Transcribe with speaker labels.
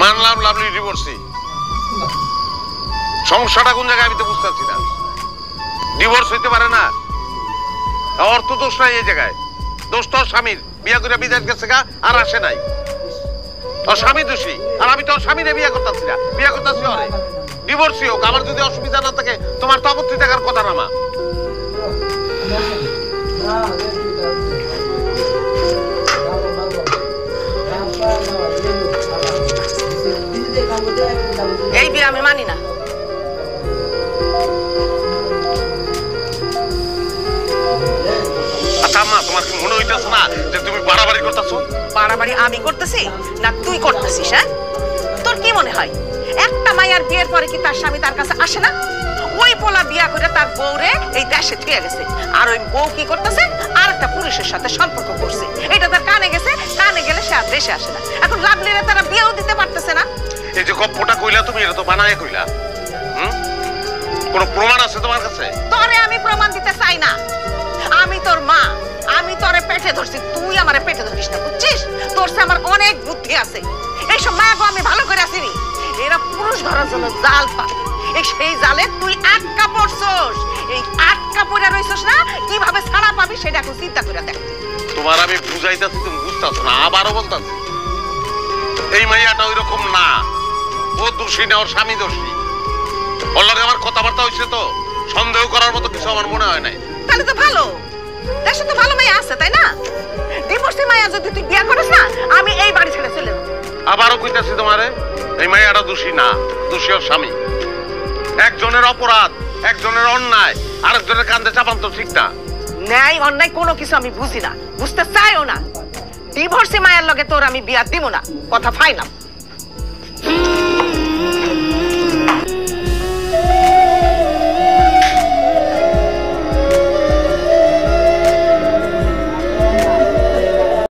Speaker 1: মানলাম lovely divorcee, সমস্যাটা কোন জায়গায় আমি তো বুঝতে পারছি না। ডিভোর্স হইতে পারে না, অর্থ দোষ নাই এই জায়গায়, দোষ তোর স্বামীর। বিয়া করে বিদেশ গেছে গা আর আসে নাই, তোর স্বামী দোষী। আর আমি তোর স্বামীরে বিয়া করতেছি না, বিয়া করতেছি অরে। ডিভোর্সই হোক, আমার যদি অসুবিধা না থাকে তোমার তো আপত্তি থাকার কথা না। মা
Speaker 2: এই বিয়ে আমি মানি না।
Speaker 1: আচ্ছা মা, তোমার কি মনে হইতেছে না যে তুমি বাড়াবাড়ি করতেছো?
Speaker 2: বাড়াবাড়ি আমি করতেছি না তুই করতেছিস? হ্যাঁ, তোর কি মনে হয় একটা মাইয়ার বিয়ের পরে কি তার স্বামী তার কাছে আসে না? ওই পোলা বিয়া করে তার বউরে এই দেশে থুয়ে গেছে, আর ওই বউ কি করতেছে? আর একটা পুরুষের সাথে সম্পর্ক করছে। এটা তার কানে গেছে, কানে গেলে সে আর দেশে আসে না। এখন লাভলিরে তারা বিয়েও দিতে পারতেছে না।
Speaker 1: এই যে গপ্পটা কইলা তুমি, এটা তো বানায় কইলা। কোনো প্রমাণ আছে তোমার কাছে?
Speaker 2: তোরে আমি প্রমাণ দিতে চাই না। আমি তোর মা, আমি তোরে পেটে ধরছি, তুই আমারে পেটে ধরিস না, বুঝছিস? তোর সে আমার অনেক বুদ্ধি আছে। এইসব মায়াগো আমি ভালো করে আসিনি। এরা পুরুষ ধরার জন্য জাল পায়, এই সেই জালে তুই আটকা পড়ছস। এই আটকা পড়ে রইছস না, কিভাবে ছাড়া পাবি সেটা এখন চিন্তা করে দেখ।
Speaker 1: তোমার আমি বুঝাইতাছি, তুমি বুঝতাছো না। আবারও বলতাছি, এই মাইয়াটা ওই রকম না। ও দোষী না, ওর স্বামী দোষী। ওর লগে আমার কথাবার্তা হয়েছে তো, সন্দেহ করার মতো কিছু আমার মনে হয় নাই।
Speaker 2: তাহলে তো ভালো, দেশে তো ভালো মাইয়া আছে, তাই না? ডিভোর্সি মাইয়া যদি তুই বিয়ে করিস না, আমি এই বাড়ি ছেড়ে চলে যাবো।
Speaker 1: আবারও কইতাছি তোমারে, এই মাইয়াটা দোষী না, দোষী ওর স্বামী। একজনের অপরাধ, একজনের অন্যায়, আরেকজনের কান্দে চাপান তো ঠিক না।
Speaker 2: ন্যায় অন্যায় কোনো কিছু আমি বুঝি না, বুঝতে চাইও না। ডিভোর্সি মায়ের লগে তোর আমি বিয়া দিব না, কথা ফাইনাল।